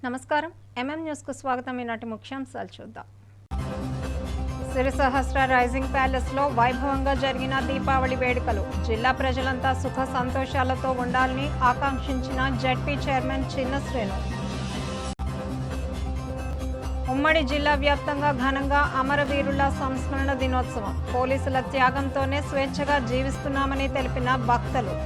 నమస్కారం MM news కు స్వాగతం. ఈనాటి ముఖ్యాంశాలు చూద్దాం. సిరిసహస్ర రైజింగ్ ప్యాలెస్ లో వైభవంగా జరిగిన దీపావళి వేడుకలు. జిల్లా ప్రజలంతా సుఖ సంతోషాలతో ఉండాలని ఆకాంక్షించిన జెడ్పీ చైర్మన్ చిన్న శ్రీను. ఉమ్మడి జిల్లా వ్యాప్తంగా ఘనంగా అమరవీరుల సంస్మరణ దినోత్సవం. పోలీసుల త్యాగంతోనే స్వేచ్ఛగా జీవిస్తున్నామని తెలిపిన భక్తులు.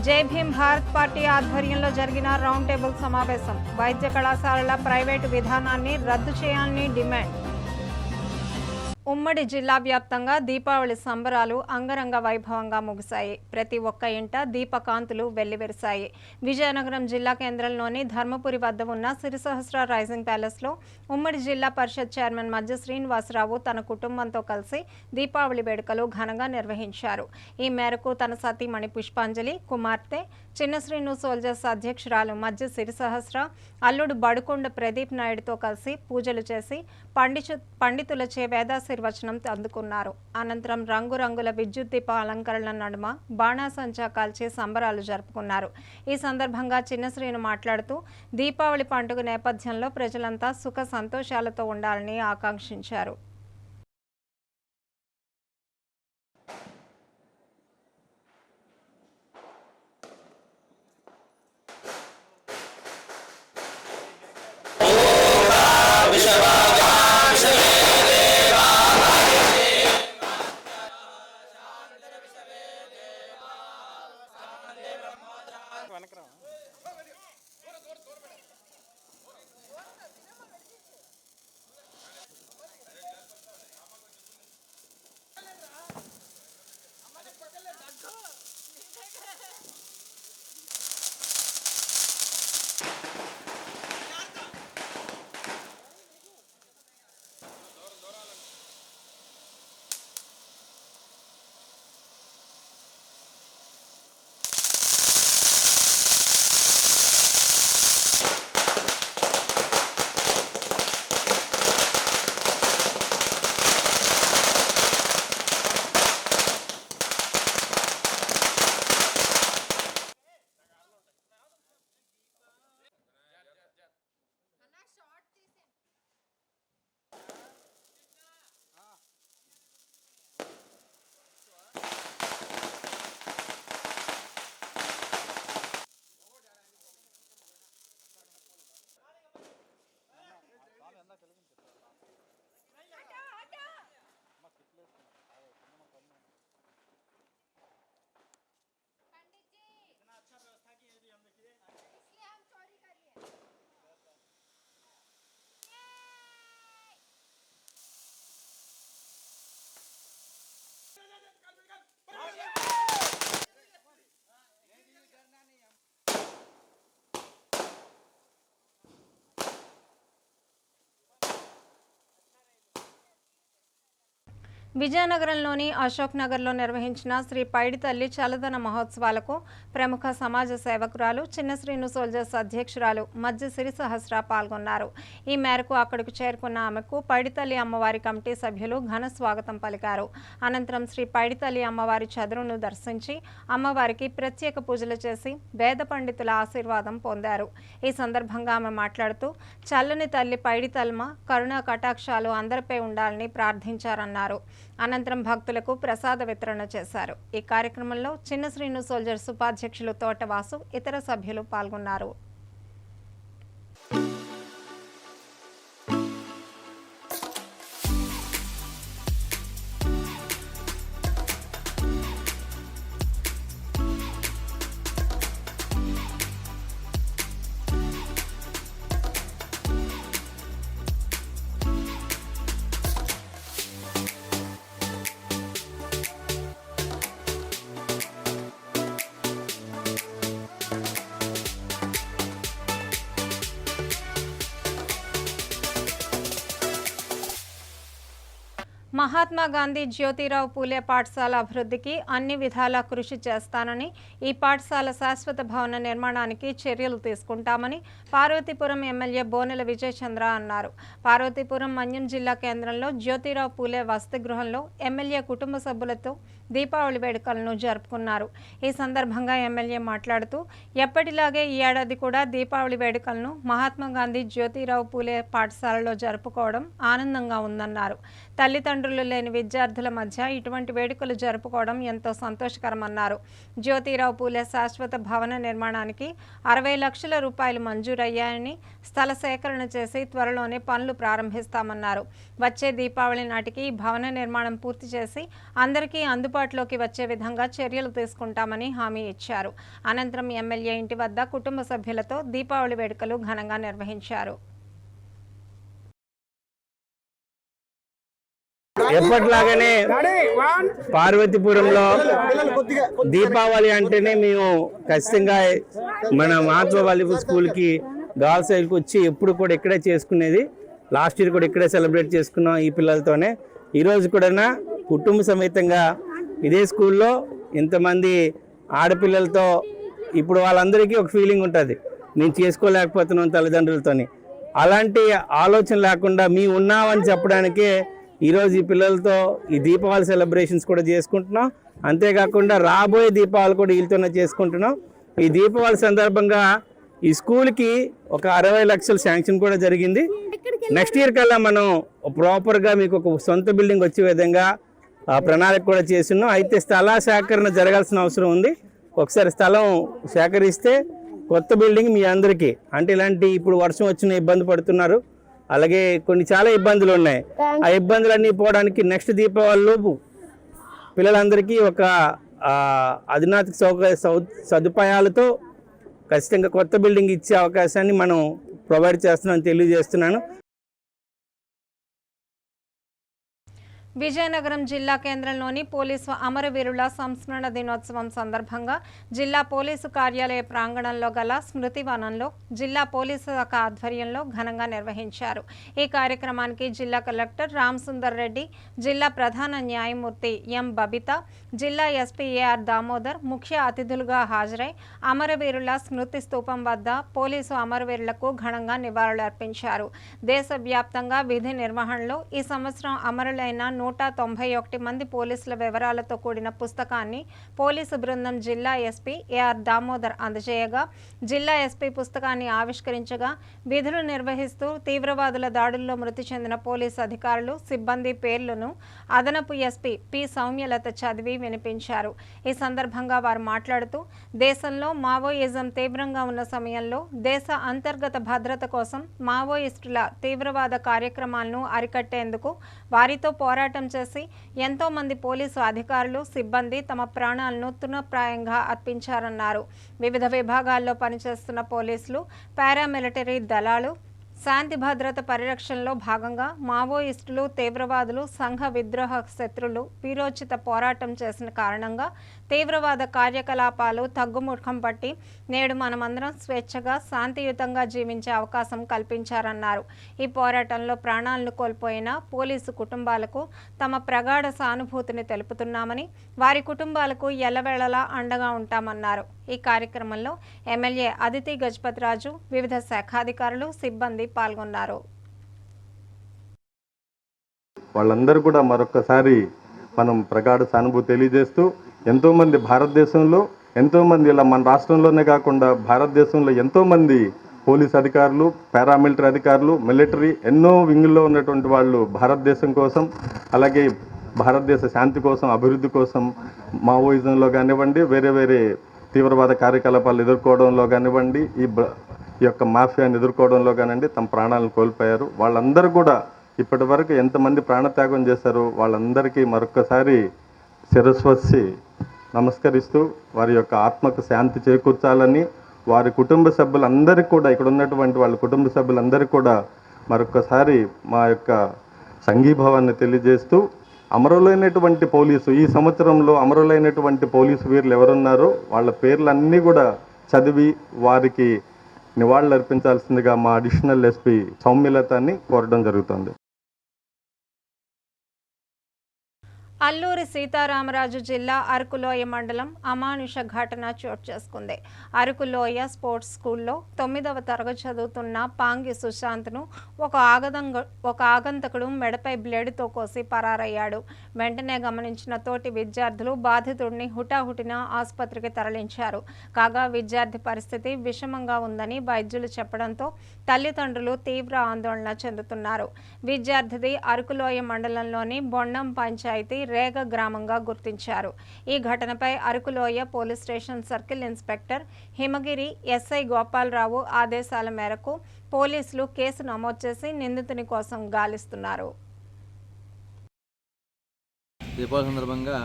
జై భీమ్ భారత్ పార్టీ ఆధ్వర్యంలో జరిగిన రౌండ్ టేబుల్ సమావేశం. వైద్య కళాశాలల ప్రైవేటు విధానాన్ని రద్దు చేయాలని డిమాండ్. ఉమ్మడి జిల్లా వ్యాప్తంగా దీపావళి సంబరాలు అంగరంగ వైభవంగా ముగిశాయి. ప్రతి ఒక్క ఇంట దీపకాంతులు వెల్లివిరిశాయి. విజయనగరం జిల్లా కేంద్రంలోని ధర్మపురి వద్ద ఉన్న సిరిసహస్ర రైజింగ్ ప్యాలెస్లో ఉమ్మడి జిల్లా పరిషత్ చైర్మన్ మధ్య శ్రీనివాసరావు తన కుటుంబంతో కలిసి దీపావళి వేడుకలు ఘనంగా నిర్వహించారు. ఈ మేరకు తన సతీమణి పుష్పాంజలి, కుమార్తె చిన్న శ్రీను సోల్జర్స్ అధ్యక్షురాలు మధ్య సిరిసహస్ర, అల్లుడు బడుకొండ ప్రదీప్ నాయుడుతో కలిసి పూజలు చేసి పండితులచే వేదాశీర్వచనం అందుకున్నారు. అనంతరం రంగురంగుల విద్యుత్ దీప అలంకరణల నడుమ బాణాసంచా కాల్చి సంబరాలు జరుపుకున్నారు. ఈ సందర్భంగా చిన్న శ్రీను మాట్లాడుతూ దీపావళి పండుగ నేపథ్యంలో ప్రజలంతా సుఖ సంతోషాలతో ఉండాలని ఆకాంక్షించారు. విజయనగరంలోని అశోక్ నగర్లో నిర్వహించిన శ్రీ పైడితల్లి చల్లదన మహోత్సవాలకు ప్రముఖ సమాజ సేవకురాలు చిన్న శ్రీను సోల్జర్స్ అధ్యక్షురాలు మధ్య సిరిసహస్ర పాల్గొన్నారు. ఈ మేరకు అక్కడికి చేరుకున్న ఆమెకు పైడితల్లి అమ్మవారి కమిటీ సభ్యులు ఘన స్వాగతం పలికారు. అనంతరం శ్రీ పైడితల్లి అమ్మవారి చదురును దర్శించి అమ్మవారికి ప్రత్యేక పూజలు చేసి వేద పండితుల ఆశీర్వాదం పొందారు. ఈ సందర్భంగా ఆమె మాట్లాడుతూ చల్లని తల్లి పైడితల్మ కరుణా కటాక్షాలు అందరిపై ఉండాలని ప్రార్థించారన్నారు. అనంతరం భక్తులకు ప్రసాద వితరణ చేశారు. ఈ కార్యక్రమంలో చిన్న శ్రీను సోల్జర్స్ ఉపాధ్యక్షులు తోటవాసు ఇతర సభ్యులు పాల్గొన్నారు. మహాత్మా గాంధీ జ్యోతిరావు పూలే పాఠశాల అభివృద్ధికి అన్ని విధాలా కృషి చేస్తానని, ఈ పాఠశాల శాశ్వత భవన నిర్మాణానికి చర్యలు తీసుకుంటామని పార్వతీపురం ఎమ్మెల్యే బోనెల విజయచంద్ర అన్నారు. పార్వతీపురం మన్యం జిల్లా కేంద్రంలో జ్యోతిరావు పూలే వసతి గృహంలో ఎమ్మెల్యే కుటుంబ సభ్యులతో దీపావళి వేడుకలను జరుపుకున్నారు. ఈ సందర్భంగా ఎమ్మెల్యే మాట్లాడుతూ ఎప్పటిలాగే ఈ ఏడాది కూడా దీపావళి వేడుకలను మహాత్మా గాంధీ జ్యోతిరావు పూలే పాఠశాలలో జరుపుకోవడం ఆనందంగా ఉందన్నారు. తల్లిదండ్రులు లేని విద్యార్థుల మధ్య ఇటువంటి వేడుకలు జరుపుకోవడం ఎంతో సంతోషకరమన్నారు. జ్యోతిరావు పూలే శాశ్వత భవన నిర్మాణానికి 60 లక్షల రూపాయలు మంజూరయ్యాయని, స్థల సేకరణ చేసి త్వరలోనే పనులు ప్రారంభిస్తామన్నారు. వచ్చే దీపావళి నాటికి భవన నిర్మాణం పూర్తి చేసి అందరికీ అందుబాటులోకి వచ్చే విధంగా చర్యలు తీసుకుంటామని హామీ ఇచ్చారు. అనంతరం ఎమ్మెల్యే ఇంటి వద్ద కుటుంబ సభ్యులతో దీపావళి వేడుకలు ఘనంగా నిర్వహించారు. ఎప్పటిలాగానే పార్వతీపురంలో దీపావళి అంటేనే మేము ఖచ్చితంగా మన మహాత్మా గాంధీ స్కూల్కి గర్ల్స్ సైడ్కి వచ్చి ఎప్పుడు కూడా ఇక్కడే చేసుకునేది. లాస్ట్ ఇయర్ కూడా ఇక్కడే సెలబ్రేట్ చేసుకున్నాం ఈ పిల్లలతోనే. ఈరోజు కూడా కుటుంబ సమేతంగా ఇదే స్కూల్లో ఇంతమంది ఆడపిల్లలతో ఇప్పుడు వాళ్ళందరికీ ఒక ఫీలింగ్ ఉంటుంది, నేను చేసుకోలేకపోతున్నాం తల్లిదండ్రులతోని. అలాంటి ఆలోచన లేకుండా మీ ఉన్నామని చెప్పడానికే ఈరోజు ఈ పిల్లలతో ఈ దీపావళి సెలబ్రేషన్స్ కూడా చేసుకుంటున్నాం. అంతేకాకుండా రాబోయే దీపావళి కూడా వీళ్ళతోనే చేసుకుంటున్నాం. ఈ దీపావళి సందర్భంగా ఈ స్కూల్కి ఒక 60 లక్షల శాంక్షన్ కూడా జరిగింది. నెక్స్ట్ ఇయర్ కల్లా మనం ప్రాపర్గా మీకు ఒక సొంత బిల్డింగ్ వచ్చే విధంగా ప్రణాళిక కూడా చేస్తున్నాం. అయితే స్థల సేకరణ జరగాల్సిన అవసరం ఉంది. ఒకసారి స్థలం సేకరిస్తే కొత్త బిల్డింగ్ మీ అందరికీ, అంటే ఇలాంటి ఇప్పుడు వర్షం వచ్చిన ఇబ్బంది పడుతున్నారు, అలాగే కొన్ని చాలా ఇబ్బందులు ఉన్నాయి. ఆ ఇబ్బందులన్నీ పోవడానికి నెక్స్ట్ దీపావళిలోపు పిల్లలందరికీ ఒక అధునాతన సదుపాయాలతో ఖచ్చితంగా కొత్త బిల్డింగ్ ఇచ్చే అవకాశాన్ని మనం ప్రొవైడ్ చేస్తున్నామని తెలియజేస్తున్నాను. విజయనగరం జిల్లా కేంద్రంలోని పోలీసు అమరవీరుల సంస్మరణ దినోత్సవం సందర్భంగా జిల్లా పోలీసు కార్యాలయ ప్రాంగణంలో గల స్మృతివనంలో జిల్లా పోలీసు శాఖ ఆధ్వర్యంలో ఘనంగా నిర్వహించారు. ఈ కార్యక్రమానికి జిల్లా కలెక్టర్ రామ్ సుందర్ రెడ్డి, జిల్లా ప్రధాన న్యాయమూర్తి ఎం బబిత, జిల్లా ఎస్పీ ఏఆర్ దామోదర్ ముఖ్య అతిథులుగా హాజరై అమరవీరుల స్మృతి స్తూపం వద్ద పోలీసు అమరవీరులకు ఘనంగా నివాళులర్పించారు. దేశవ్యాప్తంగా విధి నిర్వహణలో ఈ సంవత్సరం అమరులైన 191 మంది పోలీసుల వివరాలతో కూడిన పుస్తకాన్ని పోలీసు బృందం జిల్లా ఎస్పీ ఏఆర్ దామోదర్ అందజేయగా, జిల్లా ఎస్పీ పుస్తకాన్ని ఆవిష్కరించగా విధులు నిర్వహిస్తూ తీవ్రవాదుల దాడుల్లో మృతి చెందిన పోలీసు అధికారులు, సిబ్బంది పేర్లను అదనపు ఎస్పీ పి సౌమ్యలత చదివి వినిపించారు. ఈ సందర్భంగా వారు మాట్లాడుతూ దేశంలో మావోయిజం తీవ్రంగా ఉన్న సమయంలో దేశ అంతర్గత భద్రత కోసం మావోయిస్టుల తీవ్రవాద కార్యక్రమాలను అరికట్టేందుకు వారితో పోరాటం చేసి ఎంతో మంది పోలీసు అధికారులు, సిబ్బంది తమ ప్రాణాలను తృణప్రాయంగా అర్పించారన్నారు. వివిధ విభాగాల్లో పనిచేస్తున్న పోలీసులు, పారామిలిటరీ దళాలు శాంతి భద్రత పరిరక్షణలో భాగంగా మావోయిస్టులు, తీవ్రవాదులు, సంఘ విద్రోహ శత్రులు వీరోచిత పోరాటం చేసిన కారణంగా తీవ్రవాద కార్యకలాపాలు తగ్గుముఖం పట్టి నేడు మనమందరం స్వేచ్ఛగా శాంతియుతంగా జీవించే అవకాశం కల్పించారన్నారు. ఈ పోరాటంలో ప్రాణాలను కోల్పోయిన పోలీసు కుటుంబాలకు తమ ప్రగాఢ సానుభూతిని తెలుపుతున్నామని, వారి కుటుంబాలకు ఎల్లవేళలా అండగా ఉంటామన్నారు. ఈ కార్యక్రమంలో ఎమ్మెల్యే అదితి గజపతిరాజు, వివిధ శాఖాధికారులు, సిబ్బంది పాల్గొన్నారు. వాళ్ళందరూ కూడా మరొకసారి మనం ప్రగాఢ సానుభూతి తెలియజేస్తూ, ఎంతోమంది భారతదేశంలో ఎంతోమంది ఇలా మన రాష్ట్రంలోనే కాకుండా భారతదేశంలో ఎంతోమంది పోలీస్ అధికారులు, పారామిలిటరీ అధికారులు, మిలిటరీ ఎన్నో వింగుల్లో ఉన్నటువంటి వాళ్ళు భారతదేశం కోసం, అలాగే భారతదేశ శాంతి కోసం, అభివృద్ధి కోసం మావోయిజంలో కానివ్వండి, వేరే వేరే తీవ్రవాద కార్యకలాపాలు ఎదుర్కోవడంలో కానివ్వండి, ఈ యొక్క మాఫియాని ఎదుర్కోవడంలో కానివ్వండి తమ ప్రాణాలను కోల్పోయారు. వాళ్ళందరూ కూడా ఇప్పటి వరకు ఎంతమంది ప్రాణత్యాగం చేశారో వాళ్ళందరికీ మరొకసారి శిరస్వసి నమస్కరిస్తూ వారి యొక్క ఆత్మకు శాంతి చేకూర్చాలని, వారి కుటుంబ సభ్యులందరికీ కూడా, ఇక్కడ ఉన్నటువంటి వాళ్ళ కుటుంబ సభ్యులందరికీ కూడా మరొకసారి మా యొక్క సంఘీభావాన్ని తెలియజేస్తూ, అమరులైనటువంటి పోలీసు ఈ సంవత్సరంలో అమరులైనటువంటి పోలీసు వీరులు ఎవరున్నారో వాళ్ళ పేర్లన్నీ కూడా చదివి వారికి నివాళులు అర్పించాల్సిందిగా మా అడిషనల్ ఎస్పీ సౌమ్యలతని కోరడం జరుగుతుంది. అల్లూరి సీతారామరాజు జిల్లా అరకులోయ మండలం అమానుష ఘటన చోటు చేసుకుంది. అరకులోయ స్పోర్ట్స్ స్కూల్లో 9వ తరగతి చదువుతున్న పాంగి సుశాంత్ను ఒక ఆగంతకుడు మెడపై బ్లేడుతో కోసి పరారయ్యాడు. వెంటనే గమనించిన తోటి విద్యార్థులు బాధితుడిని హుటాహుటిన ఆసుపత్రికి తరలించారు. కాగా విద్యార్థి పరిస్థితి విషమంగా ఉందని వైద్యులు చెప్పడంతో తల్లిదండ్రులు తీవ్ర ఆందోళన చెందుతున్నారు. విద్యార్థిది అరకులోయ మండలంలోని బొండం పంచాయతీ రేగ గ్రామంగా గుర్తించారు. ఈ ఘటనపై అరకులోయ పోలీస్ స్టేషన్ సర్కిల్ ఇన్స్పెక్టర్ హిమగిరి ఎస్ఐ గోపాలరావు ఆదేశాల మేరకు పోలీసులు కేసు నమోదు చేసి నిందితుని కోసం గాలిస్తున్నారు. దీపావళి సందర్భంగా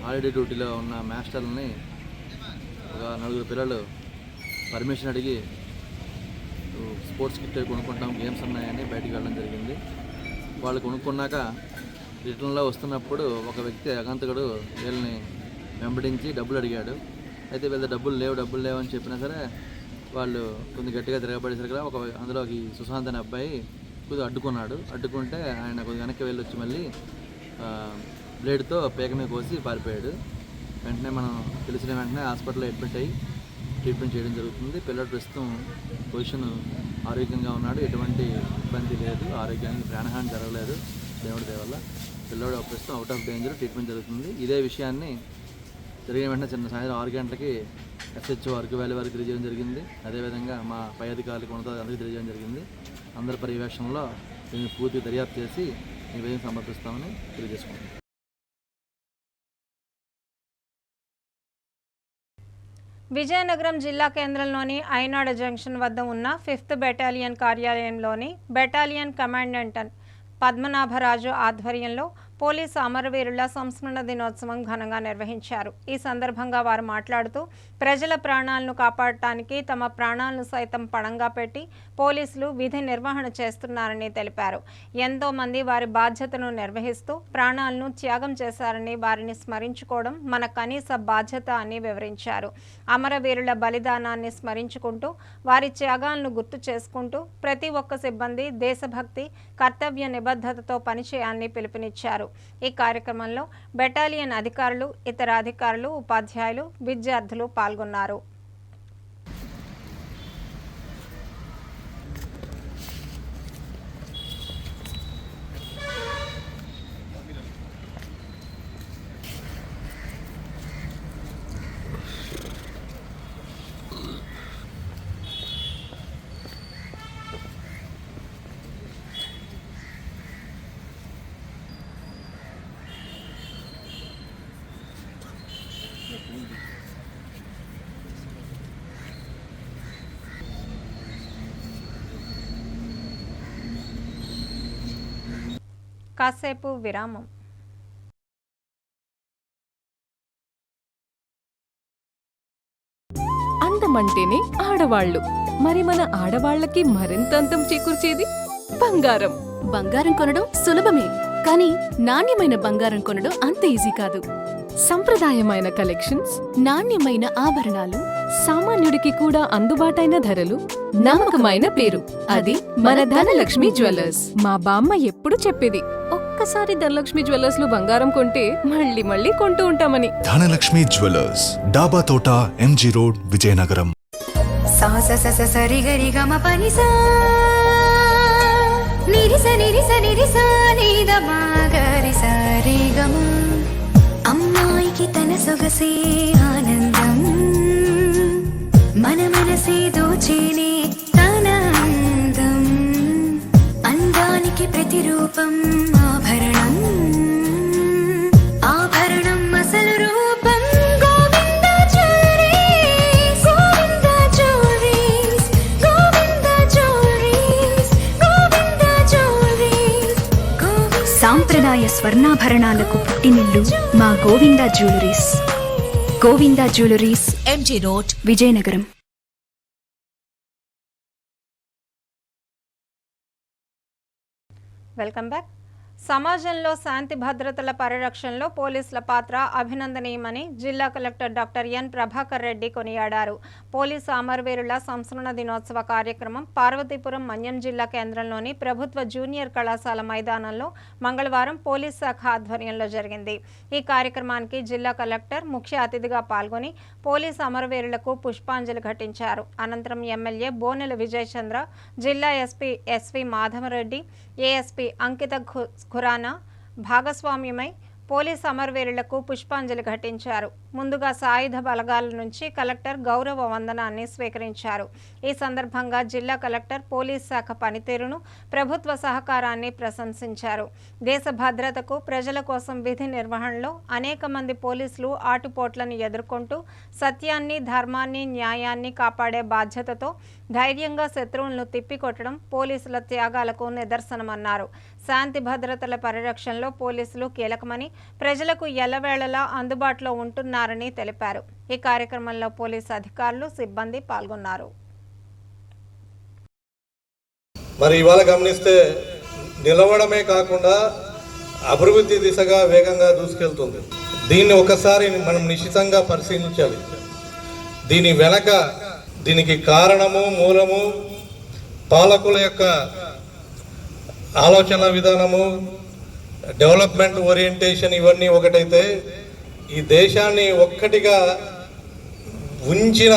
హాలిడే డ్యూటీలో ఉన్న మాస్టర్లని ఒక 4 పిల్లలు పర్మిషన్ అడిగి స్పోర్ట్స్ కిట్ కొనుక్కుంటాం, గేమ్స్ ఉన్నాయని బయటికి వెళ్ళడం జరిగింది. వాళ్ళు కొనుక్కున్నాక రిటర్న్లో వస్తున్నప్పుడు ఒక వ్యక్తి అగంతకుడు వీళ్ళని వెంబడించి డబ్బులు అడిగాడు. అయితే వీళ్ళ డబ్బులు లేవు అని చెప్పినా సరే వాళ్ళు కొంచెం గట్టిగా తిరగబడేసరికి అందులోకి సుశాంత్ అనే అబ్బాయి కొద్దిగా అడ్డుకుంటే ఆయన కొద్దిగా వెనక్కి వెళ్ళొచ్చి మళ్ళీ బ్లేడ్తో పేక మీద కోసి పారిపోయాడు. వెంటనే మనం తెలిసిన వెంటనే హాస్పిటల్లో అడ్మిట్ అయ్యి ట్రీట్మెంట్ చేయడం జరుగుతుంది. పిల్లడు ప్రస్తుతం పొజిషన్ ఆరోగ్యంగా ఉన్నాడు, ఎటువంటి ఇబ్బంది లేదు, ఆరోగ్యానికి ప్రాణహాని జరగలేదు దేవుడి దయ వల్ల. పిల్లడు ప్రస్తుతం అవుట్ ఆఫ్ డేంజర్, ట్రీట్మెంట్ జరుగుతుంది. ఇదే విషయాన్ని జరిగిన వెంటనే సాయంత్రం 6 గంటలకి SHO అరకు వ్యాలీ వారికి తెలియజేయడం జరిగింది. అదేవిధంగా మా పై అధికారులకు ఉన్నతాధికారులకు తెలియజేయడం జరిగింది. అందరి పర్యవేక్షణలో దీన్ని పూర్తి దర్యాప్తు చేసి నివేదిక సమర్పిస్తామని తెలియజేసుకుంటాం. విజయనగరం జిల్లా కేంద్రంలోని ఐనాడ జంక్షన్ వద్ద ఉన్న 5th బెటాలియన్ కార్యాలయంలోని బెటాలియన్ కమాండెంట్ పద్మనాభరాజు ఆధ్వర్యంలో పోలీసు అమరవీరుల సంస్మరణ దినోత్సవం ఘనంగా నిర్వహించారు. ఈ సందర్భంగా వారు మాట్లాడుతూ ప్రజల ప్రాణాలను కాపాడటానికి తమ ప్రాణాలను సైతం పణంగా పెట్టి పోలీసులు విధి నిర్వహణ చేస్తున్నారని తెలిపారు. ఎంతో మంది వారి బాధ్యతను నిర్వహిస్తూ ప్రాణాలను త్యాగం చేశారని వారిని స్మరించుకోవడం మన కనీస బాధ్యత అని వివరించారు. అమరవీరుల బలిదానాన్ని స్మరించుకుంటూ వారి త్యాగాలను గుర్తు చేసుకుంటూ ప్రతి ఒక్క సిబ్బంది దేశభక్తి, కర్తవ్య నిబద్ధతతో పనిచేయాలని పిలుపునిచ్చారు. ఈ కార్యక్రమంలో బెటాలియన్ అధికారులు, ఇతర అధికారులు, ఉపాధ్యాయులు, విద్యార్థులు పాల్గొన్నారు. కాసేపు విరామం. అందమంటేనే ఆడవాళ్లు. మరి మన ఆడవాళ్లకి మరింత అందం చేకూర్చేది బంగారం. బంగారం కొనడం సులభమే, కానీ నాణ్యమైన బంగారం కొనడం అంత ఈజీ కాదు. సంప్రదాయమైన కలెక్షన్స్, నాణ్యమైన ఆభరణాలు, సామాన్యుడికి కూడా అందుబాటైన ధరలు, నమ్మకమైన పేరు, అది మన ధనలక్ష్మి జ్యువెలర్స్. మా బామ్మ ఎప్పుడు చెప్పేది, ఒక్కసారి ధనలక్ష్మి జ్యువెలర్స్ లో బంగారం కొంటే మళ్ళీ మళ్ళీ కొంటూ ఉంటామని. ధనలక్ష్మి జ్యువెలర్స్, డాబా తోట, MG రోడ్, విజయనగరం. అమ్మాయికి తన సొగసే ఆనందం, మన మనసే దోచేనే తన అందం, అందానికి ప్రతిరూపం ఆభరణం, ఆభరణం అసలు రూపం Govinda jewelleries, Govinda jewelleries, Govinda jewelleries, Govinda jewelleries. సాంప్రదాయ స్వర్ణాభరణాలకు పుట్టినిల్లు మా Govinda jewelleries. Govinda jewelleries, MG road, Vizianagaram. Welcome back. సమాజంలో శాంతి భద్రతల పరిరక్షణలో పోలీసుల పాత్ర అభినందనీయమని జిల్లా collector doctor N Prabhakar Reddy కొనియాడారు. పోలీసు అమరవీరుల సంస్మరణ దినోత్సవ కార్యక్రమం పార్వతీపురం మన్యం జిల్లా కేంద్రంలోని ప్రభుత్వ జూనియర్ కళాశాల మైదానంలో మంగళవారం పోలీస్ శాఖ ఆధ్వర్యంలో జరిగింది. ఈ కార్యక్రమానికి జిల్లా కలెక్టర్ ముఖ్య అతిథిగా పాల్గొని పోలీసు అమరవీరులకు పుష్పాంజలి ఘటించారు. అనంతరం ఎమ్మెల్యే బోనెల విజయ్ చంద్ర, జిల్లా ఎస్పీ ఎస్వి మాధవరెడ్డి, ఏఎస్పీ అంకిత ఖురానా భాగస్వామ్యమై పోలీస్ అమరవీరులకు పుష్పాంజలి ఘటించారు. ముందుగా సాయుధ బలగాల నుంచి కలెక్టర్ గౌరవ వందనాన్ని స్వీకరించారు. ఈ సందర్భంగా జిల్లా కలెక్టర్ పోలీస్ శాఖ పనితీరును, ప్రభుత్వ సహకారాన్ని ప్రశంసించారు. దేశ భద్రతకు, ప్రజల కోసం విధి నిర్వహణలో అనేక మంది పోలీసులు ఆటుపోట్లను ఎదుర్కొంటూ సత్యాన్ని, ధర్మాన్ని, న్యాయాన్ని కాపాడే బాధ్యతతో ధైర్యంగా శత్రువులను తిప్పికొట్టడం పోలీసుల త్యాగాలకు నిదర్శనమన్నారు. శాంతి భద్రతల పరిరక్షణలో పోలీసులు కీలకమని, ప్రజలకు ఎల్లవేళలా అందుబాటులో ఉంటున్నారని తెలిపారు. ఈ కార్యక్రమంలో పోలీసు అధికారులు, సిబ్బంది పాల్గొన్నారు. మరి ఇవాళ గమనిస్తే నిలవడమే కాకుండా అభివృద్ధి దిశగా వేగంగా దూసుకెళ్తుంది. దీన్ని ఒకసారి మనం నిశ్చితంగా పరిశీలించాలి. దీని వెనక దీనికి కారణము, మూలము పాలకుల యొక్క ఆలోచన విధానము, డెవలప్మెంట్ ఓరియంటేషన్ ఇవన్నీ ఒకటైతే ఈ దేశాన్ని ఒక్కటిగా ఉంచిన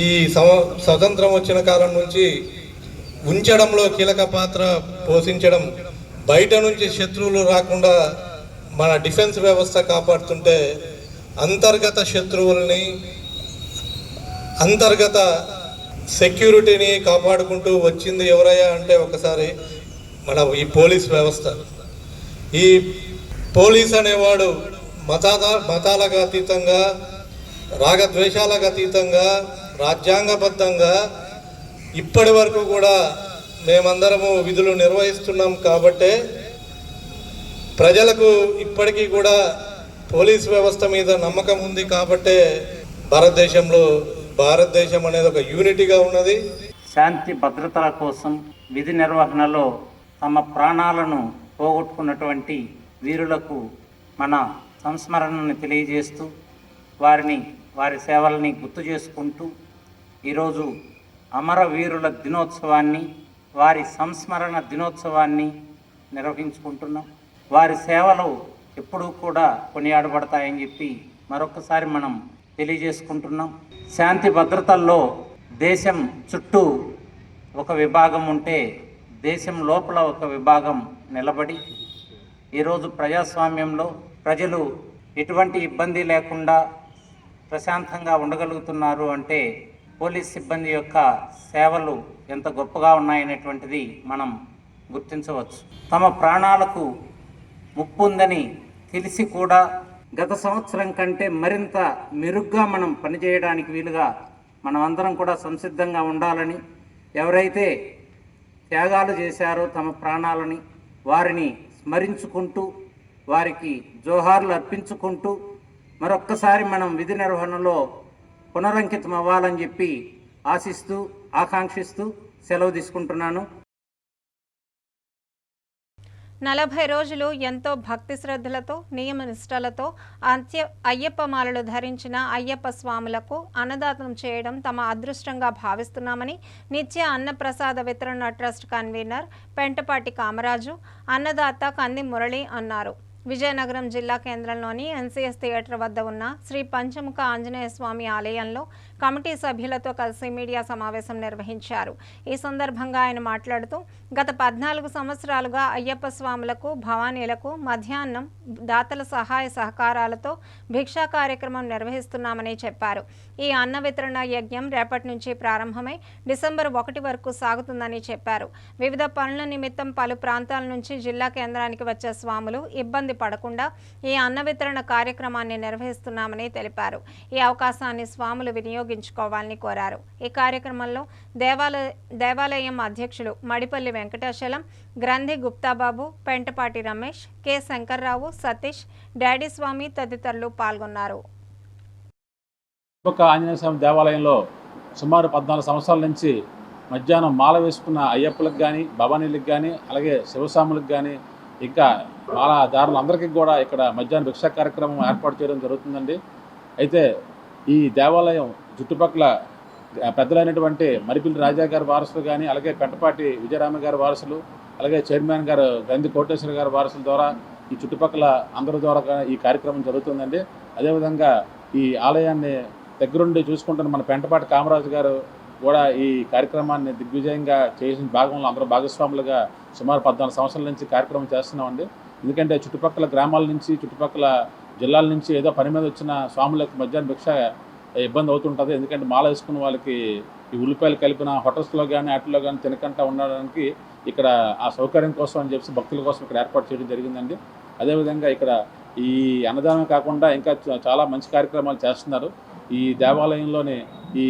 ఈ స్వతంత్రం వచ్చిన కాలం నుంచి ఉంచడంలో కీలక పాత్ర పోషించడం, బయట నుంచి శత్రువులు రాకుండా మన డిఫెన్స్ వ్యవస్థ కాపాడుతుంటే అంతర్గత శత్రువుల్ని, అంతర్గత సెక్యూరిటీని కాపాడుకుంటూ వచ్చింది ఎవరయ్యా అంటే ఒకసారి మన ఈ పోలీస్ వ్యవస్థ. ఈ పోలీస్ అనేవాడు మతాలకు అతీతంగా, రాగద్వేషాలకు అతీతంగా, రాజ్యాంగబద్ధంగా ఇప్పటి వరకు కూడా మేమందరము విధులు నిర్వహిస్తున్నాం. కాబట్టే ప్రజలకు ఇప్పటికీ కూడా పోలీస్ వ్యవస్థ మీద నమ్మకం ఉంది. కాబట్టే భారతదేశం అనేది ఒక యూనిటీగా ఉన్నది. శాంతి భద్రతల కోసం విధి నిర్వహణలో తమ ప్రాణాలను పోగొట్టుకున్నటువంటి వీరులకు మన సంస్మరణను తెలియజేస్తూ వారి సేవల్ని గుర్తు చేసుకుంటూ ఈరోజు అమరవీరుల దినోత్సవాన్ని, వారి సంస్మరణ దినోత్సవాన్ని నిర్వహించుకుంటున్నాం. వారి సేవలు ఎప్పుడూ కూడా కొనియాడబడతాయని చెప్పి మరొకసారి మనం తెలియజేసుకుంటున్నాం. శాంతి భద్రతల్లో దేశం చుట్టూ ఒక విభాగం ఉంటే దేశం లోపల ఒక విభాగం నిలబడి ఈరోజు ప్రజాస్వామ్యంలో ప్రజలు ఎటువంటి ఇబ్బంది లేకుండా ప్రశాంతంగా ఉండగలుగుతున్నారు అంటే పోలీస్ సిబ్బంది యొక్క సేవలు ఎంత గొప్పగా ఉన్నాయనేటువంటిది మనం గుర్తించవచ్చు. తమ ప్రాణాలకు ముప్పు ఉందని తెలిసి కూడా గత సంవత్సరం కంటే మరింత మెరుగ్గా మనం పనిచేయడానికి వీలుగా మనం అందరం కూడా సంసిద్ధంగా ఉండాలని, ఎవరైతే త్యాగాలు చేశారో తమ ప్రాణాలని వారిని స్మరించుకుంటూ, వారికి జోహార్లు అర్పించుకుంటూ మరొక్కసారి మనం విధి నిర్వహణలో పునరంకితం అవ్వాలని చెప్పి ఆశిస్తూ, ఆకాంక్షిస్తూ సెలవు తీసుకుంటున్నాను. 40 రోజులు ఎంతో భక్తి శ్రద్ధలతో, నియమ నిష్టలతో అయ్యప్ప మాలలు ధరించిన అయ్యప్ప స్వాములకు అన్నదానం చేయడం తమ అదృష్టంగా భావిస్తున్నామని నిత్య అన్నప్రసాద వితరణ ట్రస్ట్ కన్వీనర్ పెంటపాటి కామరాజు, అన్నదాత కంది మురళి అన్నారు. విజయనగరం జిల్లా కేంద్రంలోని ఎన్సీఎస్ థియేటర్ వద్ద ఉన్న శ్రీ పంచముఖ ఆంజనేయ స్వామి ఆలయంలో కమిటీ సభ్యులతో కలిసి మీడియా సమావేశం నిర్వహించారు. ఈ సందర్భంగా ఆయన మాట్లాడుతూ గత 14 సంవత్సరాలుగా అయ్యప్ప స్వాములకు, భవానీలకు మధ్యాహ్నం దాతల సహాయ సహకారాలతో భిక్షా కార్యక్రమం నిర్వహిస్తున్నామని చెప్పారు. ఈ అన్న వితరణ యజ్ఞం రేపటి నుంచి ప్రారంభమై డిసెంబర్ 1 వరకు సాగుతుందని చెప్పారు. వివిధ పనుల నిమిత్తం పలు ప్రాంతాల నుంచి జిల్లా కేంద్రానికి వచ్చే స్వాములు ఇబ్బంది పడకుండా ఈ అన్న వితరణ కార్యక్రమాన్ని నిర్వహిస్తున్నామని తెలిపారు. ఈ అవకాశాన్ని స్వాములు వినియోగించుకోవాలని కోరారు. ఈ కార్యక్రమంలో దేవాలయం అధ్యక్షులు మడిపల్లి వెంకటాచలం, గ్రంథి గుప్తాబాబు, పెంటపాటి రమేష్, కె శంకర్రావు, సతీష్, డాడీ స్వామి తదితరులు పాల్గొన్నారు. ఆంజనేయ స్వామి దేవాలయంలో సుమారు 14 సంవత్సరాల నుంచి మధ్యాహ్నం మాల వేసుకున్న అయ్యప్పలకు కానీ, భవానీలకు కానీ, అలాగే శివస్వాములకు కానీ ఇంకా మాలాదారులందరికీ కూడా ఇక్కడ మధ్యాహ్న భిక్షా కార్యక్రమం ఏర్పాటు చేయడం జరుగుతుందండి. అయితే ఈ దేవాలయం చుట్టుపక్కల పెద్దలైనటువంటి మరిపిల్లి రాజా గారి వారసులు కానీ, అలాగే పెంటపాటి విజయరామ గారి వారసులు, అలాగే చైర్మన్ గారు గంది కోటేశ్వర గారి వారసుల ద్వారా ఈ చుట్టుపక్కల అందరి ద్వారా ఈ కార్యక్రమం జరుగుతుందండి. అదేవిధంగా ఈ ఆలయాన్ని దగ్గరుండి చూసుకుంటున్న మన పెంటపాటి కామరాజు గారు కూడా ఈ కార్యక్రమాన్ని దిగ్విజయంగా చేసిన భాగంలో అందరూ భాగస్వాములుగా సుమారు 14 సంవత్సరాల నుంచి కార్యక్రమం చేస్తున్నామండి. ఎందుకంటే చుట్టుపక్కల గ్రామాల నుంచి, చుట్టుపక్కల జిల్లాల నుంచి ఏదో పని మీద వచ్చిన స్వాములకు మధ్యాహ్న భిక్ష ఇబ్బంది అవుతుంటుంది. ఎందుకంటే మాల వేసుకున్న వాళ్ళకి ఈ ఉల్లిపాయలు కలిపిన హోటల్స్లో కానీ వాటిలో కానీ తినకుండా ఉండడానికి ఇక్కడ ఆ సౌకర్యం కోసం అని చెప్పి భక్తుల కోసం ఇక్కడ ఏర్పాటు చేయడం జరిగిందండి. అదేవిధంగా ఇక్కడ ఈ అన్నదానం కాకుండా ఇంకా చాలా మంచి కార్యక్రమాలు చేస్తున్నారు. ఈ దేవాలయంలోని ఈ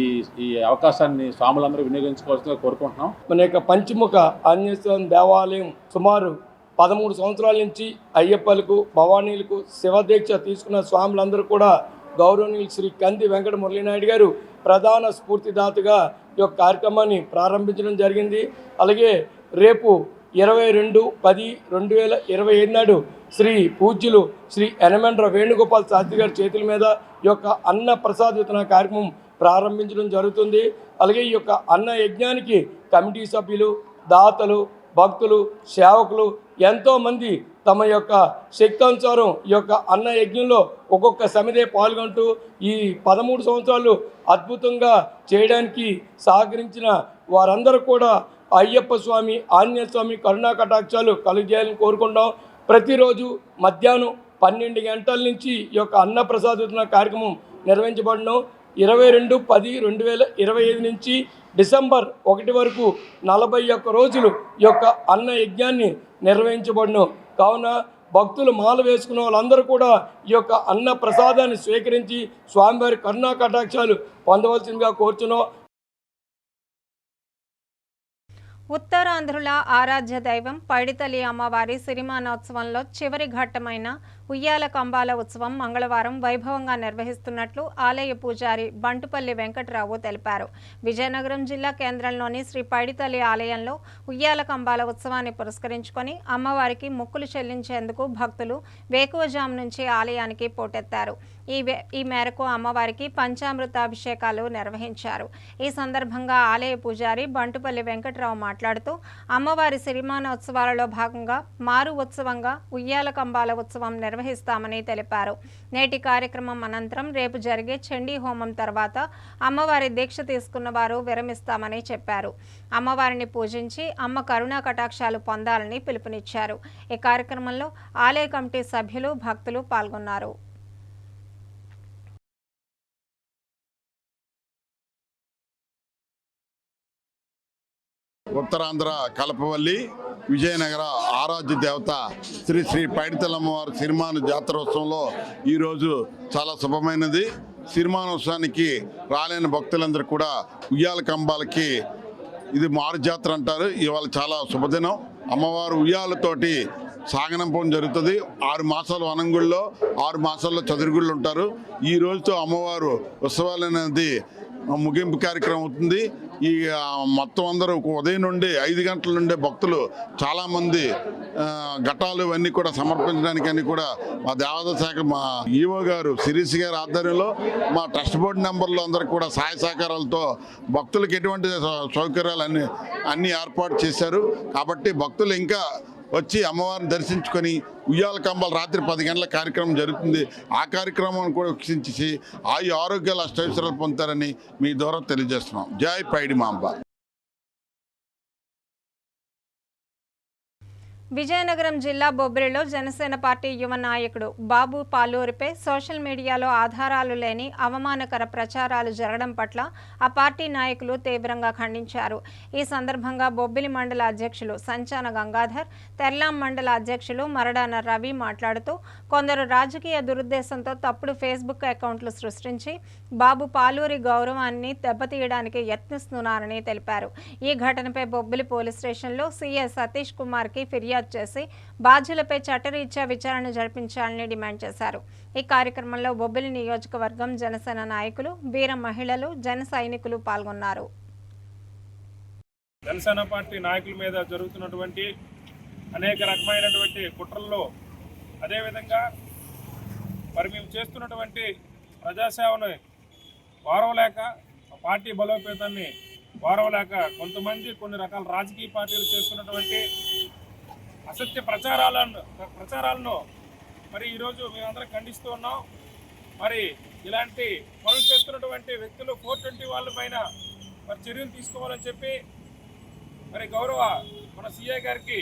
అవకాశాన్ని స్వాములందరూ వినియోగించుకోవాల్సిందిగా కోరుకుంటున్నాం. మన యొక్క పంచముఖ ఆంజనేయస్వామి దేవాలయం సుమారు 13 సంవత్సరాల నుంచి అయ్యప్పలకు, భవానీలకు శివదీక్ష తీసుకున్న స్వాములందరూ కూడా గౌరవనీయులు శ్రీ కంది వెంకట మురళీనాయుడు గారు ప్రధాన స్ఫూర్తిదాతగా ఈ యొక్క కార్యక్రమాన్ని ప్రారంభించడం జరిగింది. అలాగే రేపు 22/10/2025 నాడు శ్రీ పూజ్యులు శ్రీ యనమేంద్ర వేణుగోపాల్ శాస్త్రి గారి చేతుల మీద ఈ యొక్క అన్న ప్రసాద వితరణ కార్యక్రమం ప్రారంభించడం జరుగుతుంది. అలాగే ఈ యొక్క అన్న యజ్ఞానికి కమిటీ సభ్యులు, దాతలు, భక్తులు, సేవకులు ఎంతోమంది తమ యొక్క శక్తానుసారం ఈ యొక్క అన్న యజ్ఞంలో ఒక్కొక్క సమిదే పాల్గొంటూ ఈ 13 సంవత్సరాలు అద్భుతంగా చేయడానికి సహకరించిన వారందరూ కూడా అయ్యప్ప స్వామి, ఆంజనేయ స్వామి కరుణా కటాక్షాలు కలుగజేయాలని కోరుకుంటాం. ప్రతిరోజు మధ్యాహ్నం 12 గంటల నుంచి ఈ యొక్క అన్న ప్రసాద వితరణ కార్యక్రమం నిర్వహించబడడం. 22/10/2025 నుంచి డిసెంబర్ 1 వరకు 41 రోజులు ఈ యొక్క అన్న యజ్ఞాన్ని నిర్వహించబడను. కావున భక్తులు మాల వేసుకున్న వాళ్ళందరూ కూడా ఈ యొక్క అన్న ప్రసాదాన్ని స్వీకరించి స్వామివారి కరుణా కటాక్షాలు పొందవలసిందిగా కోరుచున్నాం. ఉత్తరాంధ్రుల ఆరాధ్య దైవం పైడితల్లి అమ్మవారి సిరిమానోత్సవంలో చివరి ఘట్టమైన ఉయ్యాల కంబాల ఉత్సవం మంగళవారం వైభవంగా నిర్వహిస్తున్నట్లు ఆలయ పూజారి బంటుపల్లి వెంకటరావు తెలిపారు. విజయనగరం జిల్లా కేంద్రంలోని శ్రీ పైడితల్లి ఆలయంలో ఉయ్యాల కంబాల ఉత్సవాన్ని పురస్కరించుకొని అమ్మవారికి మొక్కులు చెల్లించేందుకు భక్తులు వేకువజాము నుంచి ఆలయానికి పోటెత్తారు. ఈ మేరకు అమ్మవారికి పంచామృతాభిషేకాలు నిర్వహించారు. ఈ సందర్భంగా ఆలయ పూజారి బంటుపల్లి వెంకటరావు మాట్లాడుతూ అమ్మవారి సిరిమానోత్సవాలలో భాగంగా మారు ఉత్సవంగా ఉయ్యాల కంబాల ఉత్సవం నిర్వహిస్తామని తెలిపారు. నేటి కార్యక్రమం అనంతరం రేపు జరిగే చండీ హోమం తర్వాత అమ్మవారి దీక్ష తీసుకున్న వారు విరమిస్తామని చెప్పారు. అమ్మవారిని పూజించి అమ్మ కరుణా కటాక్షాలు పొందాలని పిలుపునిచ్చారు. ఈ కార్యక్రమంలో ఆలయ కమిటీ సభ్యులు, భక్తులు పాల్గొన్నారు. ఉత్తరాంధ్ర కలపవల్లి విజయనగర ఆరాధ్య దేవత శ్రీ శ్రీ పైడితల్లమ్మవారి సిరిమాన జాతరోత్సవంలో ఈరోజు చాలా శుభమైనది. సిరిమానోత్సవానికి రాలేని భక్తులందరూ కూడా ఉయ్యాల కంబాలకి ఇది మారు జాతర అంటారు. ఇవాళ చాలా శుభదినం. అమ్మవారు ఉయ్యాలతోటి సాగనంపం జరుగుతుంది. 6 మాసాలు వనంగుళ్ళలో, 6 మాసాల్లో చదురుగుళ్ళు ఉంటారు. ఈ రోజుతో అమ్మవారు ఉత్సవాలు అనేది ముగింపు కార్యక్రమం అవుతుంది. ఈ మొత్తం అందరూ ఉదయం నుండి 5 గంటల నుండే భక్తులు చాలామంది ఘటాలు ఇవన్నీ కూడా సమర్పించడానికని కూడా మా దేవాదాయ శాఖ మా ఈవో గారు శిరీష్ గారి ఆధ్వర్యంలో మా ట్రస్ట్ బోర్డు మెంబర్లు అందరూ కూడా సహాయ సహకారాలతో భక్తులకు ఎటువంటి సౌకర్యాలు అన్నీ ఏర్పాటు చేశారు. కాబట్టి భక్తులు ఇంకా వచ్చి అమ్మవారిని దర్శించుకొని ఉయ్యాల కంబాలు రాత్రి 10 గంటల కార్యక్రమం జరుగుతుంది. ఆ కార్యక్రమాన్ని కూడా వీక్షించి ఆరోగ్యాలు అష్టైశ్వర్యాలు పొందుతారని మీ ద్వారా తెలియజేస్తున్నాం. జై పైడి మాంబ. విజయనగరం జిల్లా బొబ్బిలిలో జనసేన పార్టీ యువ నాయకుడు బాబు పాలూరిపై సోషల్ మీడియాలో ఆధారాలు లేని అవమానకర ప్రచారాలు జరగడం పట్ల ఆ పార్టీ నాయకులు తీవ్రంగా ఖండించారు. ఈ సందర్భంగా బొబ్బిలి మండల అధ్యక్షులు సంచాన గంగాధర్, తెర్లాం మండల అధ్యక్షులు మరడాన రవి మాట్లాడుతూ కొందరు రాజకీయ దురుద్దేశంతో తప్పుడు ఫేస్బుక్ అకౌంట్లు సృష్టించి బాబు పాలూరి గౌరవాన్ని దెబ్బతీయడానికి యత్నిస్తున్నారని తెలిపారు. ఈ ఘటనపై బొబ్బిలి పోలీస్ స్టేషన్లో సీఐ సతీష్ కుమార్కి ఫిర్యాదు చేసి బాధ్యులపై చట్టరీత్యా విచారణ జరిపించాలని డిమాండ్ చేశారు. ఈ కార్యక్రమంలో బొబ్బిలి నియోజకవర్గం జనసేన నాయకులు, వీర మహిళలు, జన సైనికులు పాల్గొన్నారు. జనసేన పార్టీ నాయకుల మీద జరుగుతున్నటువంటి అనేక రకమైనటువంటి కుట్రల్లో, అదేవిధంగా మరి మేము చేస్తున్నటువంటి ప్రజాసేవను వారవలేక, పార్టీ బలోపేతాన్ని వారవలేక కొంతమంది కొన్ని రకాల రాజకీయ పార్టీలు చేస్తున్నటువంటి అసత్య ప్రచారాలను మరి ఈరోజు మేమందరం ఖండిస్తూ ఉన్నాం. మరి ఇలాంటి పనులు చేస్తున్నటువంటి వ్యక్తులు 420 వాళ్ళ పైన మరి చర్యలు తీసుకోవాలని చెప్పి మరి గౌరవ మన సిఐ గారికి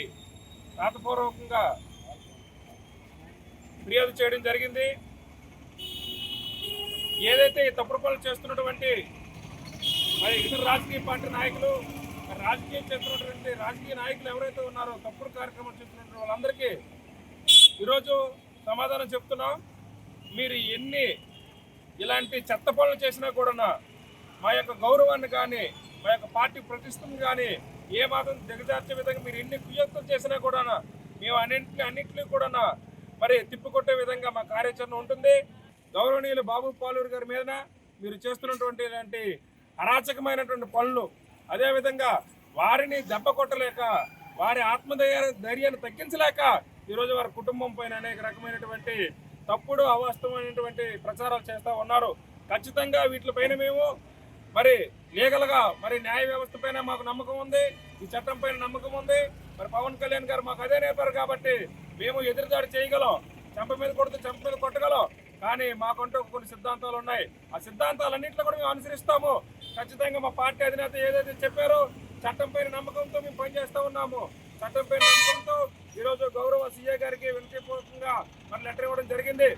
రాతపూర్వకంగా ఫిర్యాదు చేయడం జరిగింది. ఏదైతే ఈ తప్పుడు పనులు చేస్తున్నటువంటి మరి ఇతర రాజకీయ పార్టీ నాయకులు, రాజకీయ నాయకులు ఎవరైతే ఉన్నారో తప్పుడు కార్యక్రమాలు చేస్తున్నటువంటి వాళ్ళందరికీ ఈరోజు సమాధానం చెప్తున్నాం. మీరు ఎన్ని ఇలాంటి చెత్త పనులు చేసినా కూడా మా యొక్క గౌరవాన్ని కానీ, మా యొక్క పార్టీ ప్రతిష్టను కానీ ఏ మాత్రం దిగజార్చే విధంగా మీరు ఎన్ని కుయోక్తులు చేసినా కూడా మేము అన్నింటినీ కూడా మరి తిప్పికొట్టే విధంగా మా కార్యాచరణ ఉంటుంది. గౌరవనీయులు బాబు పాలూరు గారి మీద మీరు చేస్తున్నటువంటి ఇలాంటి అరాచకమైనటువంటి పనులు, అదేవిధంగా వారిని దెబ్బ కొట్టలేక, వారి ధైర్యాన్ని తగ్గించలేక ఈరోజు వారి కుటుంబం పైన అనేక రకమైనటువంటి తప్పుడు అవాస్తవమైనటువంటి ప్రచారాలు చేస్తూ ఉన్నారు. ఖచ్చితంగా వీటిపైన మేము మరి లీగల్గా మరి న్యాయ వ్యవస్థ పైన మాకు నమ్మకం ఉంది, ఈ చట్టం పైన నమ్మకం ఉంది. మరి పవన్ కళ్యాణ్ గారు మాకు అదే నేర్పారు కాబట్టి మేము ఎదురుదాడి చేయగలం, చెంప మీద కొడితే చెంప మీద కొట్టగలం. కానీ మాకంటూ కొన్ని సిద్ధాంతాలు ఉన్నాయి. ఆ సిద్ధాంతాలన్నింటిలో కూడా మేము అనుసరిస్తాము. ఖచ్చితంగా మా పార్టీ అధినేత ఏదైతే చెప్పారో చట్టం పైన నమ్మకంతో మేము పనిచేస్తూ ఉన్నాము. చట్టం పైన నమ్మకంతో ఈరోజు గౌరవ సీఏ గారికి వినతిపూర్వకంగా మరి లెటర్ ఇవ్వడం జరిగింది.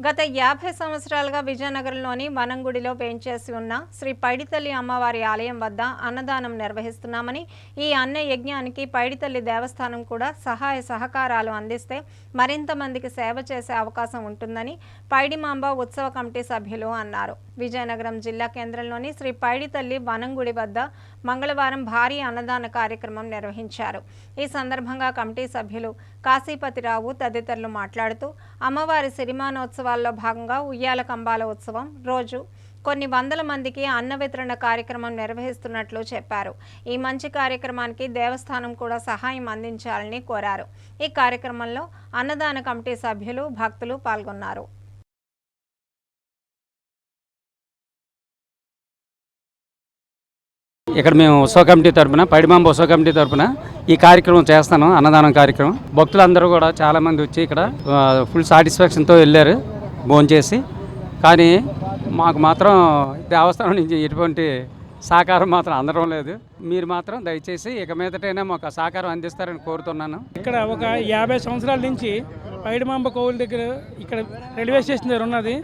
గత 50 సంవత్సరాలుగా విజయనగరంలోని వనంగుడిలో వేంచేసి ఉన్న శ్రీ పైడితల్లి అమ్మవారి ఆలయం వద్ద అన్నదానం నిర్వహిస్తున్నామని, ఈ అన్న యజ్ఞానికి పైడితల్లి దేవస్థానం కూడా సహాయ సహకారాలు అందిస్తే మరింత మందికి సేవ చేసే అవకాశం ఉంటుందని పైడిమాంబ ఉత్సవ కమిటీ సభ్యులు అన్నారు. విజయనగరం జిల్లా కేంద్రంలోని శ్రీ పైడితల్లి వనంగుడి వద్ద మంగళవారం భారీ అన్నదాన కార్యక్రమం నిర్వహించారు. ఈ సందర్భంగా కమిటీ సభ్యులు కాశీపతిరావు తదితరులు మాట్లాడుతూ అమ్మవారి సిరిమానోత్సవాల్లో భాగంగా ఉయ్యాల కంబాల ఉత్సవం రోజు కొన్ని వందల మందికి అన్న వితరణ కార్యక్రమం నిర్వహిస్తున్నట్లు చెప్పారు. ఈ మంచి కార్యక్రమానికి దేవస్థానం కూడా సహాయం అందించాలని కోరారు. ఈ కార్యక్రమంలో అన్నదాన కమిటీ సభ్యులు, భక్తులు పాల్గొన్నారు. ఇక్కడ మేము ఉత్సవ కమిటీ తరఫున, పైడిమాంబ ఉత్సవ కమిటీ తరఫున ఈ కార్యక్రమం చేస్తాను, అన్నదానం కార్యక్రమం. భక్తులందరూ కూడా చాలామంది వచ్చి ఇక్కడ ఫుల్ సాటిస్ఫాక్షన్తో వెళ్ళారు భోంచేసి. కానీ మాకు మాత్రం దేవస్థానం నుంచి ఎటువంటి సహకారం మాత్రం అందడం లేదు. మీరు మాత్రం దయచేసి ఇక మీదటైనా మాకు సహకారం అందిస్తారని కోరుతున్నాను. ఇక్కడ ఒక 50 సంవత్సరాల నుంచి పైడిమాంబ కోవిల్ దగ్గర ఇక్కడ రైల్వే స్టేషన్ దగ్గర ఉన్నది.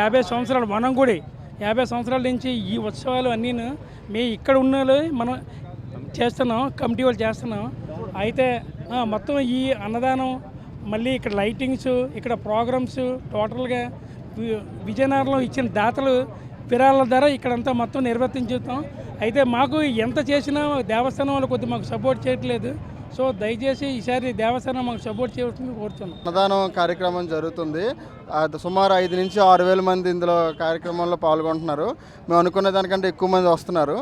50 సంవత్సరాలు వనంగుడి, 50 సంవత్సరాల నుంచి ఈ ఉత్సవాలు అన్నీ మేము ఇక్కడ ఉన్న మనం చేస్తున్నాం, కమిటీ వాళ్ళు చేస్తున్నాం. అయితే మొత్తం ఈ అన్నదానం, మళ్ళీ ఇక్కడ లైటింగ్స్, ఇక్కడ ప్రోగ్రామ్స్, టోటల్గా విజయనగరంలో ఇచ్చిన దాతలు విరాళాల ద్వారా ఇక్కడంతా మొత్తం నిర్వర్తించుతాం. అయితే మాకు ఎంత చేసినా దేవస్థానం వాళ్ళు కొద్దిగా మాకు సపోర్ట్ చేయట్లేదు. సో దయచేసి ఈసారి దేవస్థానం మాకు సపోర్ట్ చేయాల్సింది కోరుతున్నాం. అన్నదానం కార్యక్రమం జరుగుతుంది. సుమారు 5 నుంచి 6,000 మంది ఇందులో కార్యక్రమంలో పాల్గొంటున్నారు. మేము అనుకునే దానికంటే ఎక్కువ మంది వస్తున్నారు.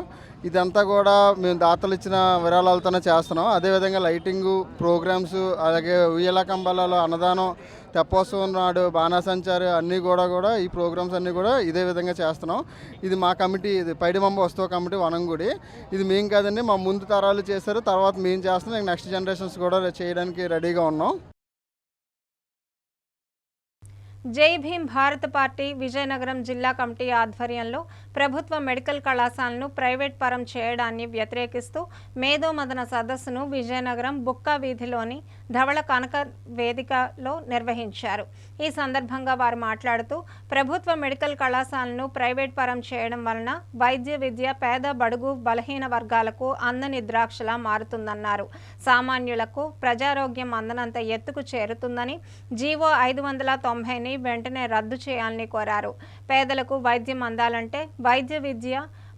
ఇదంతా కూడా మేము దాతలు ఇచ్చిన విరాళాలతోనే చేస్తున్నాం. అదేవిధంగా లైటింగు, ప్రోగ్రామ్స్, అలాగే ఉయ్యాల కంబాలలో అన్నదానం, తెప్పోత్సవం నాడు బాణాసంచారి అన్నీ కూడా ఈ ప్రోగ్రామ్స్ అన్నీ కూడా ఇదే విధంగా చేస్తున్నాం. ఇది మా కమిటీ, ఇది పైడిమాంబ ఉత్సవ కమిటీ వనంగుడి. ఇది మేము కాదండి, మా ముందు తరాలు చేశారు, తర్వాత మేము చేస్తున్నాం. నెక్స్ట్ జనరేషన్స్ కూడా చేయడానికి రెడీగా ఉన్నాం. జై భీమ్ భారత పార్టీ విజయనగరం జిల్లా కమిటీ ఆధ్వర్యంలో ప్రభుత్వ మెడికల్ కళాశాలను ప్రైవేట్ పరం చేయడాన్ని వ్యతిరేకిస్తూ మేధోమదన సదస్సును విజయనగరం బుక్కా వీధిలోని ధవళ కనక వేదికలో నిర్వహించారు. ఈ సందర్భంగా వారు మాట్లాడుతూ ప్రభుత్వ మెడికల్ కళాశాలను ప్రైవేట్ పరం చేయడం వలన వైద్య విద్య పేద, బడుగు, బలహీన వర్గాలకు అందని ద్రాక్షలా మారుతుందన్నారు. సామాన్యులకు ప్రజారోగ్యం అందనంత ఎత్తుకు చేరుతుందని, జీవో 590ని వెంటనే రద్దు చేయాలని కోరారు. పేదలకు వైద్యం అందాలంటే వైద్య విద్య,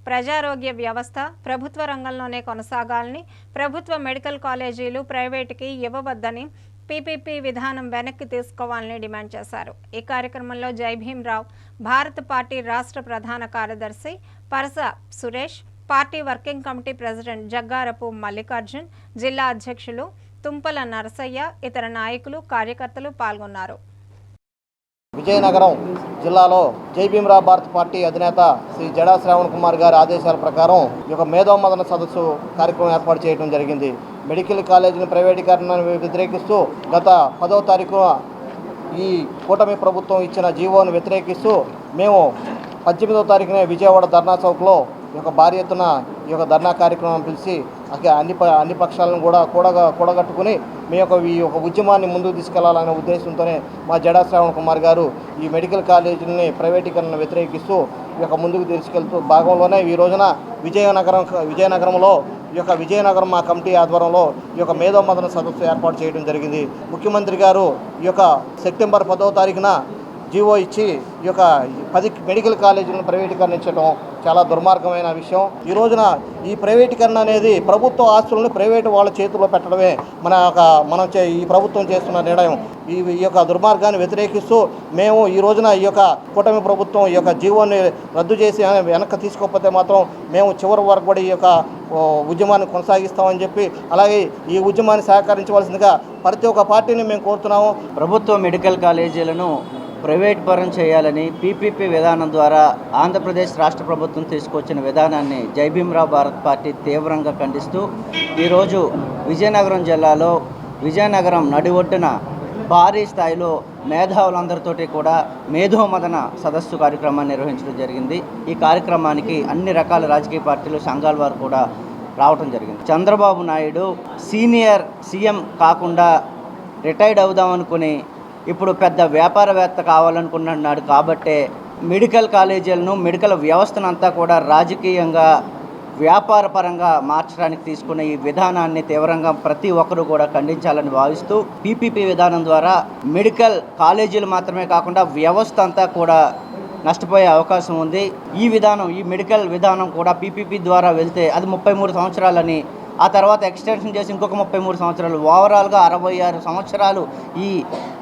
ప్రజారోగ్య వ్యవస్థ ప్రభుత్వ రంగంలోనే కొనసాగాలని, ప్రభుత్వ మెడికల్ కాలేజీలు ప్రైవేటుకి ఇవ్వవద్దని పీపీపీ విధానం వెనక్కి తీసుకోవాలని డిమాండ్ చేశారు. ఈ కార్యక్రమంలో జై భీమ్రావ్, భారత పార్టీ రాష్ట్ర ప్రధాన కార్యదర్శి Parasa Suresh, party working committee president Jaggarapu Mallikarjun, జిల్లా అధ్యక్షులు తుంపల నరసయ్య, ఇతర నాయకులు, కార్యకర్తలు పాల్గొన్నారు. విజయనగరం జిల్లాలో జై భీమ్రావ్ భారత్ పార్టీ అధినేత శ్రీ జడా శ్రావణ్ కుమార్ గారి ఆదేశాల ప్రకారం ఈ యొక్క మేధోమదన సదస్సు కార్యక్రమం ఏర్పాటు చేయడం జరిగింది. మెడికల్ కాలేజీని ప్రైవేటీకరణను వ్యతిరేకిస్తూ గత 10వ తారీఖున ఈ కూటమి ప్రభుత్వం ఇచ్చిన జీవోను వ్యతిరేకిస్తూ మేము 18వ తారీఖునే విజయవాడ ధర్నా చౌక్లో ఈ యొక్క భారీ ఎత్తున ఈ యొక్క ధర్నా కార్యక్రమం పిలిచి అన్ని పక్షాలను కూడా కూడగట్టుకుని మీ యొక్క ఈ యొక్క ఉద్యమాన్ని ముందుకు తీసుకెళ్లాలనే ఉద్దేశంతోనే మా జడా శ్రావణ్ కుమార్ గారు ఈ మెడికల్ కాలేజీని ప్రైవేటీకరణను వ్యతిరేకిస్తూ ఈ యొక్క ముందుకు తీసుకెళ్తూ భాగంలోనే ఈ రోజున విజయనగరంలో ఈ యొక్క విజయనగరం మా కమిటీ ఆధ్వర్యంలో ఈ యొక్క మేధోమదన సదస్సు ఏర్పాటు చేయడం జరిగింది. ముఖ్యమంత్రి గారు ఈ యొక్క సెప్టెంబర్ 10వ తారీఖున జీవో ఇచ్చి ఈ యొక్క 10 మెడికల్ కాలేజీలను ప్రైవేటీకరణ ఇచ్చడం చాలా దుర్మార్గమైన విషయం. ఈ రోజున ఈ ప్రైవేటీకరణ అనేది ప్రభుత్వ ఆస్తులను ప్రైవేటు వాళ్ళ చేతుల్లో పెట్టడమే ఈ ప్రభుత్వం చేస్తున్న నిర్ణయం. ఈ యొక్క దుర్మార్గాన్ని వ్యతిరేకిస్తూ మేము ఈ రోజున ఈ యొక్క కూటమి ప్రభుత్వం ఈ యొక్క జీవోని రద్దు చేసి వెనక్కి తీసుకోకపోతే మాత్రం మేము చివరి వరకు కూడా ఈ యొక్క ఉద్యమాన్ని కొనసాగిస్తామని చెప్పి, అలాగే ఈ ఉద్యమాన్ని సహకరించవలసిందిగా ప్రతి ఒక్క పార్టీని మేము కోరుతున్నాము. ప్రభుత్వ మెడికల్ కాలేజీలను ప్రైవేట్ పరం చేయాలని పీపీపీ విధానం ద్వారా ఆంధ్రప్రదేశ్ రాష్ట్ర ప్రభుత్వం తీసుకొచ్చిన విధానాన్ని జై భీమ్రావ్ భారత్ పార్టీ తీవ్రంగా ఖండిస్తూ ఈరోజు విజయనగరం జిల్లాలో విజయనగరం నడి ఒడ్డున భారీ స్థాయిలో మేధావులందరితోటి కూడా మేధోమదన సదస్సు కార్యక్రమాన్ని నిర్వహించడం జరిగింది. ఈ కార్యక్రమానికి అన్ని రకాల రాజకీయ పార్టీలు, సంఘాల వారు కూడా రావటం జరిగింది. చంద్రబాబు నాయుడు సీనియర్ సీఎం కాకుండా రిటైర్డ్ అవుదామనుకుని ఇప్పుడు పెద్ద వ్యాపారవేత్త కావాలనుకుంటున్నాడు. కాబట్టే మెడికల్ కాలేజీలను, మెడికల్ వ్యవస్థనంతా కూడా రాజకీయంగా, వ్యాపారపరంగా మార్చడానికి తీసుకున్న ఈ విధానాన్ని తీవ్రంగా ప్రతి ఒక్కరూ కూడా ఖండించాలని భావిస్తూ పీపీపీ విధానం ద్వారా మెడికల్ కాలేజీలు మాత్రమే కాకుండా వ్యవస్థ అంతా కూడా నష్టపోయే అవకాశం ఉంది. ఈ మెడికల్ విధానం కూడా పీపీపీ ద్వారా వెళ్తే అది 33 సంవత్సరాలని, ఆ తర్వాత ఎక్స్టెన్షన్ చేసి ఇంకొక 33 సంవత్సరాలు, ఓవరాల్గా 66 సంవత్సరాలు ఈ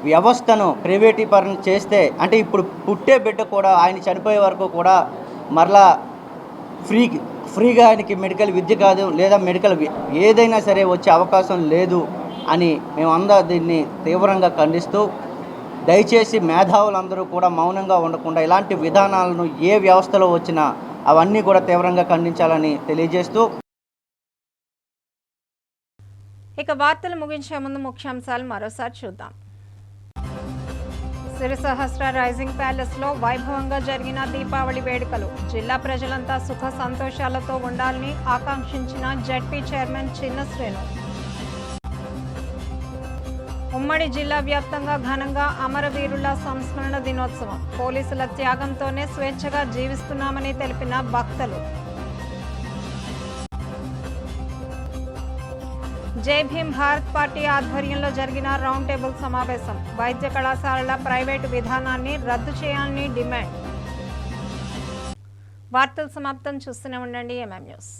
వ్యవస్థను ప్రైవేటీకరణ చేస్తే, అంటే ఇప్పుడు పుట్టే బిడ్డ కూడా ఆయన చనిపోయే వరకు కూడా మరలా ఫ్రీగా ఆయనకి మెడికల్ విద్య కాదు లేదా మెడికల్ ఏదైనా సరే వచ్చే అవకాశం లేదు అని మేమందరం దీన్ని తీవ్రంగా ఖండిస్తూ, దయచేసి మేధావులందరూ కూడా మౌనంగా ఉండకుండా ఇలాంటి విధానాలను ఏ వ్యవస్థలో వచ్చినా అవన్నీ కూడా తీవ్రంగా ఖండించాలని తెలియజేస్తూ, ఇక వార్తలు ముగించే ముందు ముఖ్యాంశాలు మరోసారి చూద్దాం. సిరిసహస్ర రైజింగ్ ప్యాలెస్ లో వైభవంగా జరిగిన దీపావళి వేడుకలు. జిల్లా ప్రజలంతా సుఖ సంతోషాలతో ఉండాలని ఆకాంక్షించిన జెడ్పీ చైర్మన్ చిన్న శ్రేణు. ఉమ్మడి జిల్లా వ్యాప్తంగా ఘనంగా అమరవీరుల సంస్మరణ దినోత్సవం. పోలీసుల త్యాగంతోనే స్వేచ్ఛగా జీవిస్తున్నామని తెలిపిన భక్తులు. జై భీమ్ భారత్ పార్టీ ఆధ్వర్యంలో జరిగిన రౌండ్ టేబుల్ సమావేశం. వైద్య కళాశాలల ప్రైవేటు విధానాన్ని రద్దు చేయాలని డిమాండ్. వార్తలు సమాప్తం. చూస్తూనే ఉండండి ఎంఎం న్యూస్.